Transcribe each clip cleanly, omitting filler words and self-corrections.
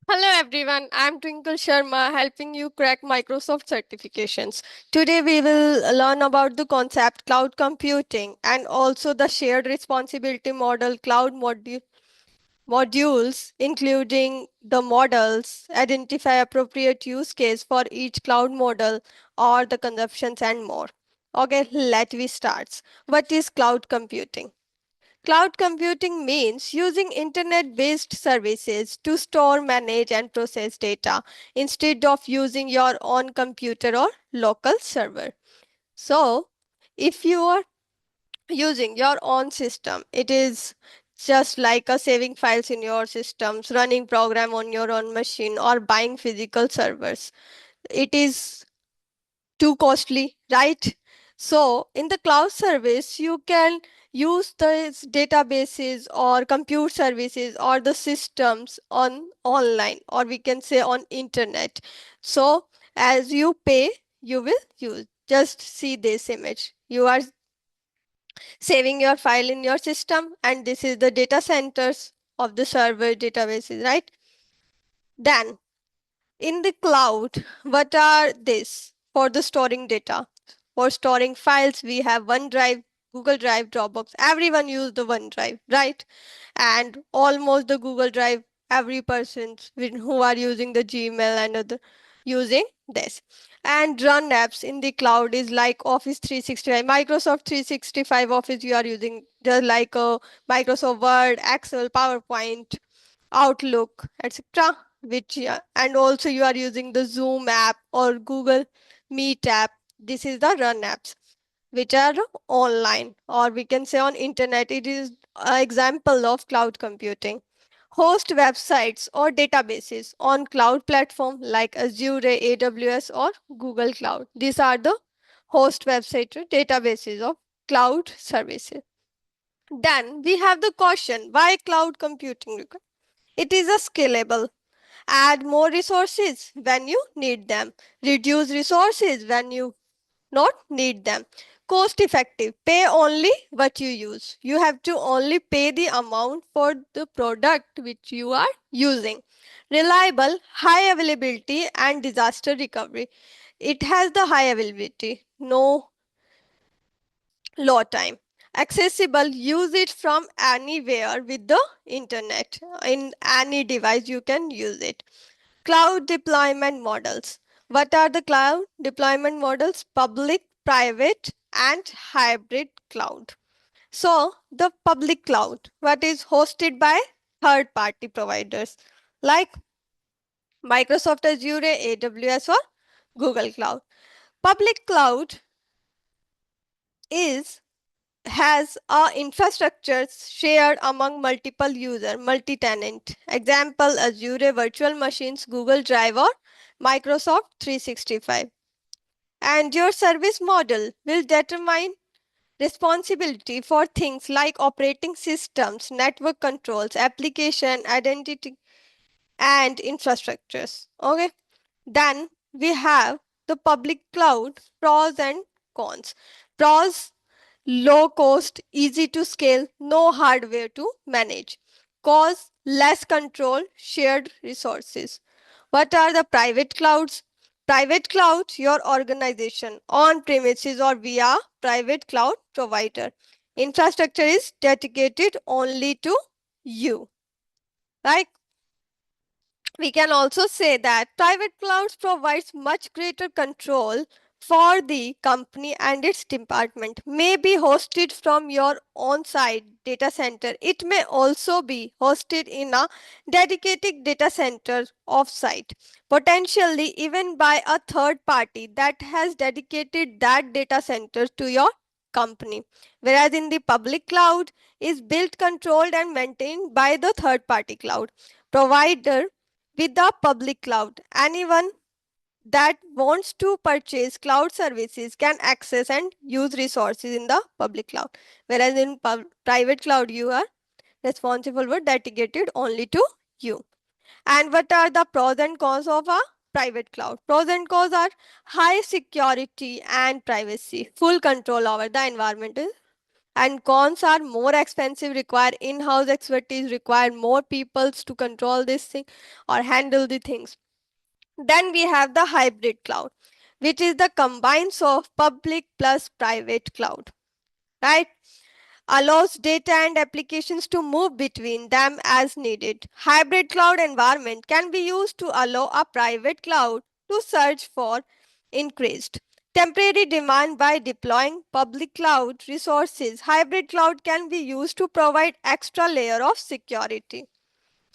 Hello everyone, I'm Twinkle Sharma helping you crack Microsoft certifications. Today we will learn about the concept cloud computing and also the shared responsibility model modules including the models, identify appropriate use case for each cloud model or the consumptions and more. Okay, let we start. What is cloud computing? Cloud computing means using internet based services to store, manage, and process data instead of using your own computer or local server. So, if you are using your own system, it is just like a saving files in your systems, running program on your own machine, or buying physical servers. It is too costly, right? So, in the cloud service, you can use the databases or compute services or the systems on online, or we can say on internet. So, as you pay, you will use. Just see this image. You are saving your file in your system, and this is the data centers of the server databases, right? Then in the cloud, what are this for the storing data? For storing files, we have OneDrive, Google Drive, Dropbox. Everyone use the OneDrive, right? And almost the Google Drive, every person who are using the Gmail and other using this. And run apps in the cloud is like Office 365, Microsoft 365 Office you are using, just like Microsoft Word, Excel, PowerPoint, Outlook, etc. Which and also you are using the Zoom app or Google Meet app. This is the run apps which are online or we can say on internet. It is an example of cloud computing. Host websites or databases on cloud platform like Azure, AWS or Google Cloud. These are the host website or databases of cloud services. Then we have the question, why cloud computing? It is a scalable. Add more resources when you need them. Reduce resources when you not need them. Cost effective. Pay only what you use. You have to only pay the amount for the product which you are using. Reliable, high availability and disaster recovery. It has the high availability, no low time. Accessible, use it from anywhere with the internet. In any device you can use it. Cloud deployment models. What are the cloud deployment models? Public, private, and hybrid cloud. So, the public cloud, what is hosted by third party providers like Microsoft Azure, AWS, or Google Cloud. Public cloud is has a infrastructure shared among multiple user, multi-tenant. Example, Azure virtual machines, Google Drive or Microsoft 365. And your service model will determine responsibility for things like operating systems, network controls, application, identity, and infrastructures. Okay. Then we have the public cloud pros and cons. Pros: low cost, easy to scale, no hardware to manage. Cause: less control, shared resources. What are the private clouds? Private cloud, your organization on premises or via private cloud provider. Infrastructure is dedicated only to you. Right? We can also say that private clouds provides much greater control for the company and its department. May be hosted from your on-site data center. It may also be hosted in a dedicated data center off-site, potentially even by a third party that has dedicated that data center to your company. Whereas in the public cloud is built, controlled and maintained by the third party cloud provider. With the public cloud, anyone that wants to purchase cloud services can access and use resources in the public cloud. Whereas in private cloud, you are responsible for dedicated only to you. And what are the pros and cons of a private cloud? Pros and cons are high security and privacy, full control over the environment And cons are more expensive, require in-house expertise, require more people to control this thing or handle the things. Then we have the hybrid cloud, which is the combines of public plus private cloud, right? Allows data and applications to move between them as needed. Hybrid cloud environment can be used to allow a private cloud to search for increased temporary demand by deploying public cloud resources. Hybrid cloud can be used to provide extra layer of security.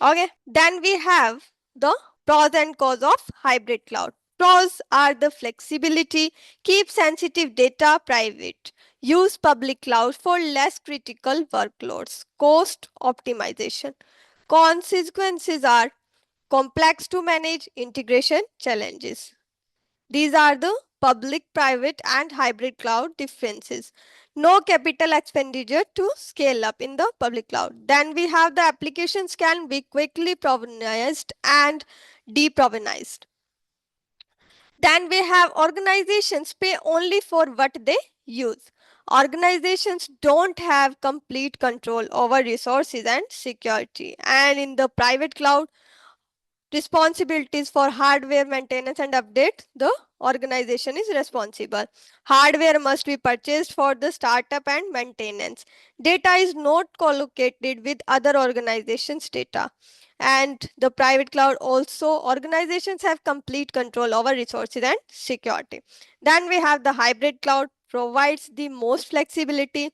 Okay, then we have the pros and cons of hybrid cloud. Pros are the flexibility, keep sensitive data private, use public cloud for less critical workloads, cost optimization. Consequences are complex to manage, integration challenges. These are the public, private, and hybrid cloud differences. No capital expenditure to scale up in the public cloud. Then we have the applications can be quickly provisionized and deprovisionized. Then we have organizations pay only for what they use. Organizations don't have complete control over resources and security. And in the private cloud, responsibilities for hardware maintenance and update, the organization is responsible. Hardware must be purchased for the startup and maintenance. Data is not collocated with other organizations data. And the private cloud also, organizations have complete control over resources and security. Then we have the hybrid cloud, provides the most flexibility.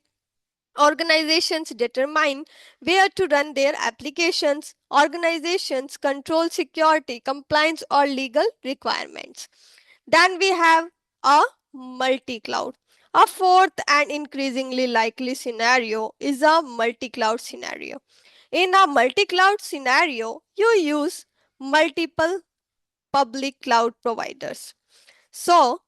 Organizations determine where to run their applications. Organizations control security, compliance, or legal requirements. Then we have a multi cloud. A fourth and increasingly likely scenario is a multi cloud scenario. In a multi cloud scenario, you use multiple public cloud providers. So,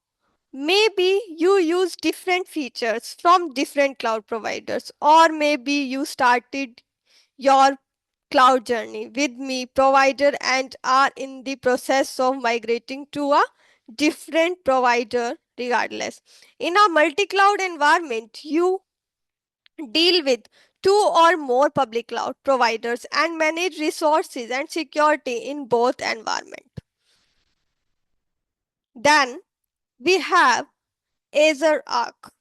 maybe you use different features from different cloud providers, or maybe you started your cloud journey with me provider and are in the process of migrating to a different provider regardless. In a multi-cloud environment, you deal with two or more public cloud providers and manage resources and security in both environments. Then we have Azure Arc.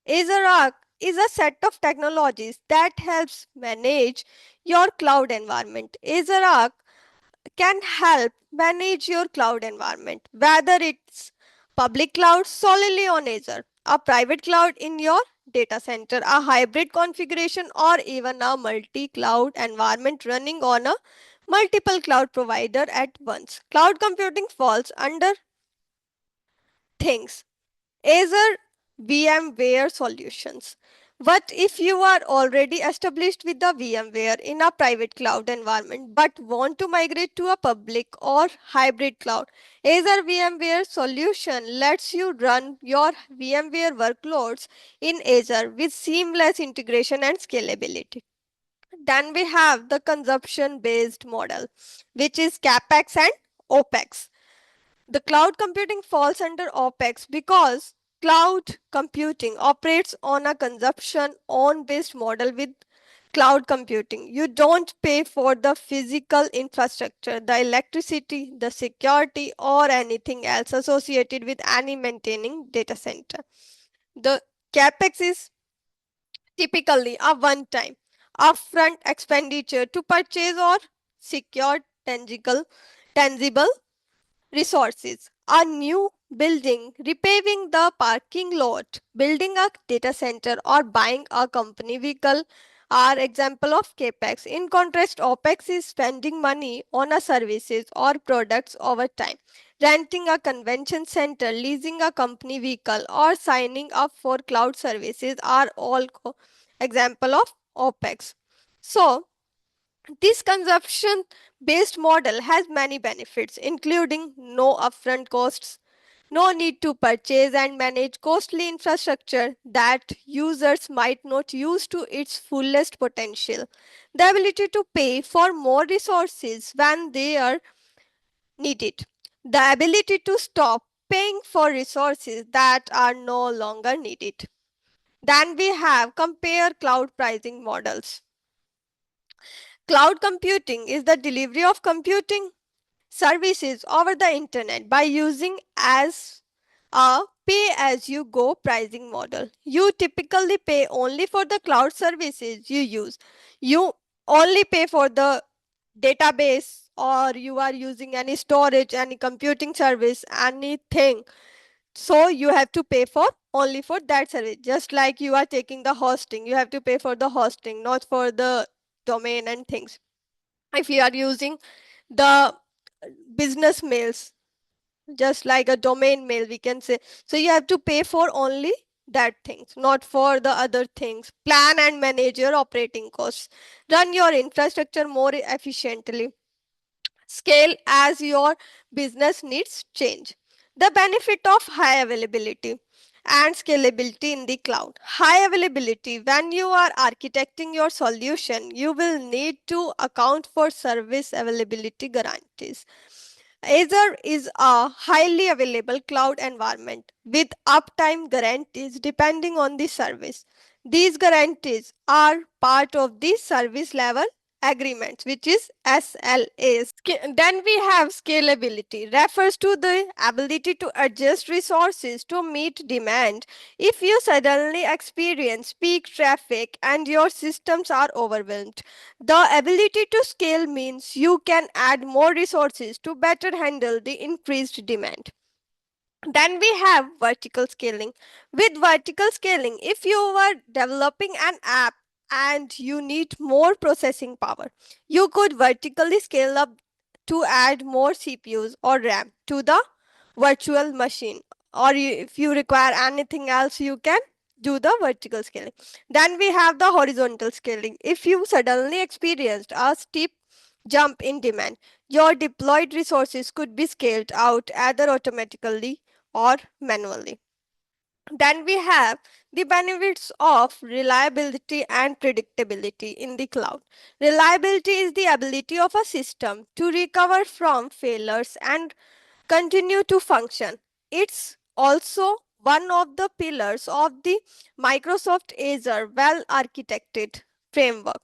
Azure Arc is a set of technologies that helps manage your cloud environment. Azure Arc can help manage your cloud environment, whether it's public cloud solely on Azure, a private cloud in your data center, a hybrid configuration, or even a multi-cloud environment running on a multiple cloud provider at once. Cloud computing falls under things Azure VMware solutions. What if you are already established with the VMware in a private cloud environment but want to migrate to a public or hybrid cloud? Azure VMware solution lets you run your VMware workloads in Azure with seamless integration and scalability. Then we have the consumption based model, which is CapEx and OpEx. The cloud computing falls under OpEx because cloud computing operates on a consumption on based model. With cloud computing, you don't pay for the physical infrastructure, the electricity, the security, or anything else associated with any maintaining data center. The capex is typically a one time upfront expenditure to purchase or secure tangible resources. A new building, repaving the parking lot, building a data center, or buying a company vehicle are example of capex. In contrast, opex is spending money on a services or products over time. Renting a convention center, leasing a company vehicle, or signing up for cloud services are all example of opex. So, this consumption based model has many benefits, including no upfront costs, no need to purchase and manage costly infrastructure that users might not use to its fullest potential, the ability to pay for more resources when they are needed, the ability to stop paying for resources that are no longer needed. Then we have compare cloud pricing models. Cloud computing is the delivery of computing services over the internet by using as a pay as you go pricing model. You typically pay only for the cloud services you use. You only pay for the database, or you are using any storage, any computing service, anything. So you have to pay for only for that service. Just like you are taking the hosting, you have to pay for the hosting, not for the domain and things. If you are using the business mails, just like a domain mail, we can say, so you have to pay for only that things, not for the other things. Plan and manage your operating costs. Run your infrastructure more efficiently. Scale as your business needs change. The benefit of high availability and scalability in the cloud. High availability: when you are architecting your solution, you will need to account for service availability guarantees. Azure is a highly available cloud environment with uptime guarantees depending on the service. These guarantees are part of the service level agreements, which is SLAs. Then we have scalability, refers to the ability to adjust resources to meet demand. If you suddenly experience peak traffic and your systems are overwhelmed, the ability to scale means you can add more resources to better handle the increased demand. Then we have vertical scaling. With vertical scaling, if you are developing an app and you need more processing power, you could vertically scale up to add more CPUs or RAM to the virtual machine. Or if you require anything else, you can do the vertical scaling. Then we have the horizontal scaling. If you suddenly experienced a steep jump in demand, your deployed resources could be scaled out either automatically or manually. Then we have the benefits of reliability and predictability in the cloud. Reliability is the ability of a system to recover from failures and continue to function. It's also one of the pillars of the Microsoft Azure well architected framework.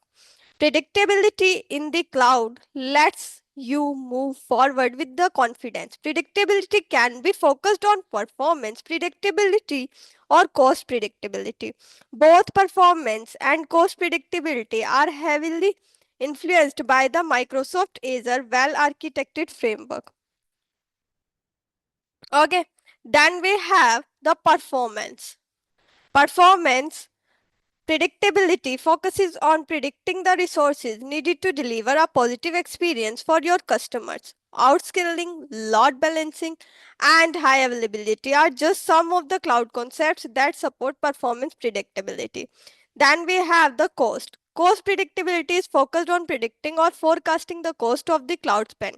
Predictability in the cloud lets you move forward with the confidence. Predictability can be focused on performance predictability or cost predictability. Both performance and cost predictability are heavily influenced by the Microsoft Azure well architected framework. Okay, then we have the performance. Performance predictability focuses on predicting the resources needed to deliver a positive experience for your customers. Outscaling, load balancing, and high availability are just some of the cloud concepts that support performance predictability. Then we have the cost. Cost predictability is focused on predicting or forecasting the cost of the cloud spend.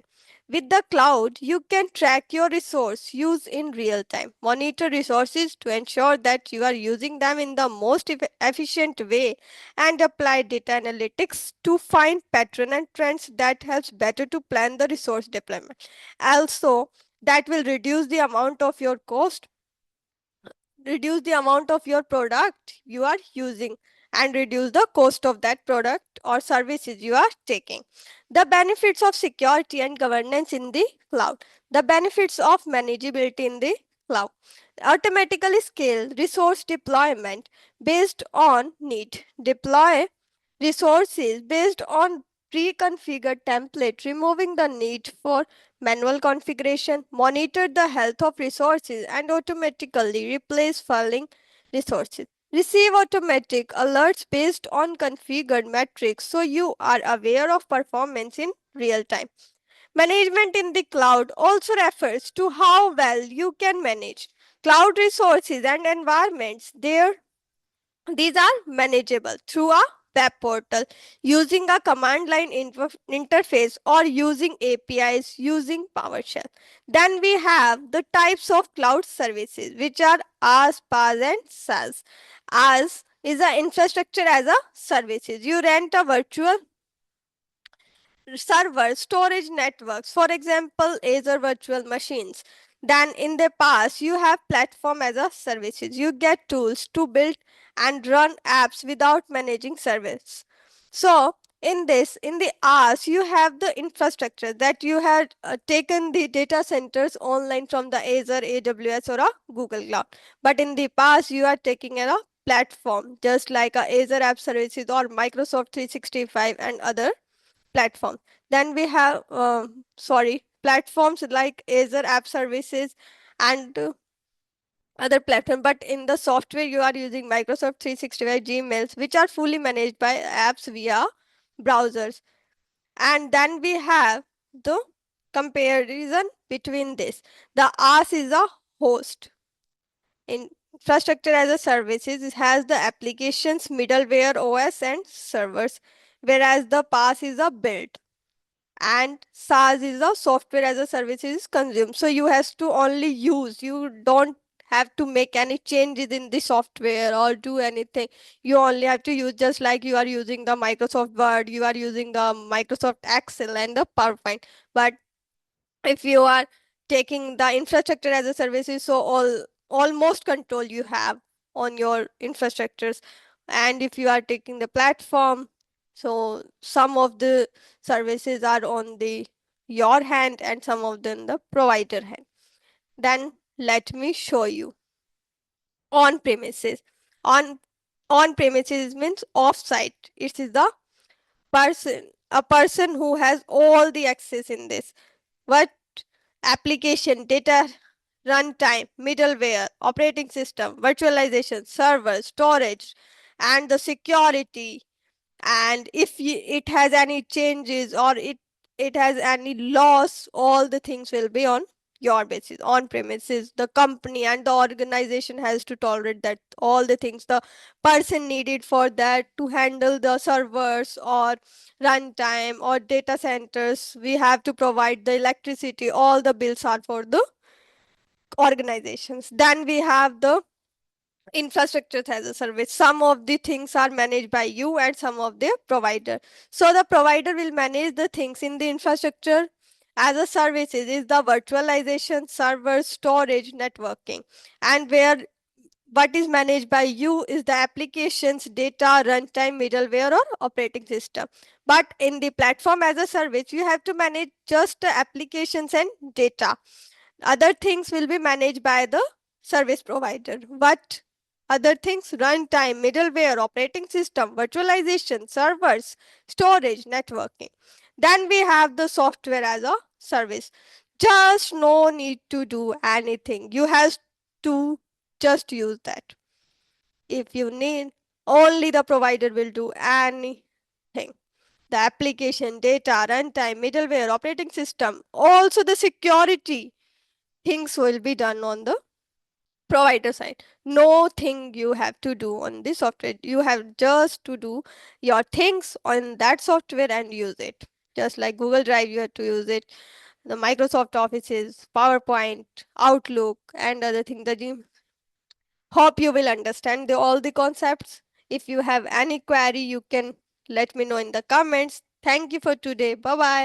With the cloud, you can track your resource use in real time, monitor resources to ensure that you are using them in the most efficient way, and apply data analytics to find pattern and trends that helps better to plan the resource deployment. Also, that will reduce the amount of your cost, reduce the amount of your product you are using, and reduce the cost of that product or services you are taking. The benefits of security and governance in the cloud. The benefits of manageability in the cloud. Automatically scale resource deployment based on need. Deploy resources based on pre-configured template, removing the need for manual configuration. Monitor the health of resources and automatically replace failing resources. Receive automatic alerts based on configured metrics so you are aware of performance in real time. Management in the cloud also refers to how well you can manage cloud resources and environments. These are manageable through a web portal, using a command line interface, or using APIs using PowerShell. Then we have the types of cloud services, which are IaaS, PaaS, and SaaS. IaaS is a infrastructure as a services. You rent a virtual server storage networks, for example Azure virtual machines. Then in the past you have platform as a services, you get tools to build and run apps without managing service. So in the hours you have the infrastructure that you had taken the data centers online from the Azure, AWS or a Google Cloud, but in the past you are taking a platform just like a Azure App Services or Microsoft 365 and other platform. Then we have platforms like Azure App Services and other platform, but in the software you are using Microsoft 365 Gmails, which are fully managed by apps via browsers. And then we have the comparison between this. The AS is a host. In infrastructure as a services, it has the applications, middleware, OS and servers, whereas the PaaS is a build and SaaS is a software as a service is consumed. So you have to only use. You don't have to make any changes in the software or do anything. You only have to use, just like you are using the Microsoft Word, you are using the Microsoft Excel and the PowerPoint. But if you are taking the infrastructure as a services, so almost control you have on your infrastructures. And if you are taking the platform, so some of the services are on the your hand and some of them the provider hand. Then let me show you on premises. On on premises means off site. It is the person, a person who has all the access in this. What application, data, runtime, middleware, operating system, virtualization, server, storage, and the security. And if it has any changes or it has any loss, all the things will be on your basis. On premises, the company and the organization has to tolerate that all the things the person needed for that to handle the servers or runtime or data centers. We have to provide the electricity, all the bills are for the organizations. Then we have the infrastructure as a service. Some of the things are managed by you and some of the provider. So the provider will manage the things in the infrastructure as a services is the virtualization, server, storage, networking. And where what is managed by you is the applications, data, runtime, middleware or operating system. But in the platform as a service, you have to manage just the applications and data. Other things will be managed by the service provider. But other things, runtime, middleware, operating system, virtualization, servers, storage, networking. Then we have the software as a service. Just no need to do anything. You have to just use that. If you need, only the provider will do anything. The application, data, runtime, middleware, operating system, also the security things will be done on the provider side. No thing you have to do on the software. You have just to do your things on that software and use it. Just like Google Drive, you have to use it. The Microsoft Offices, PowerPoint, Outlook, and other things. Hope you will understand all the concepts. If you have any query, you can let me know in the comments. Thank you for today. Bye bye.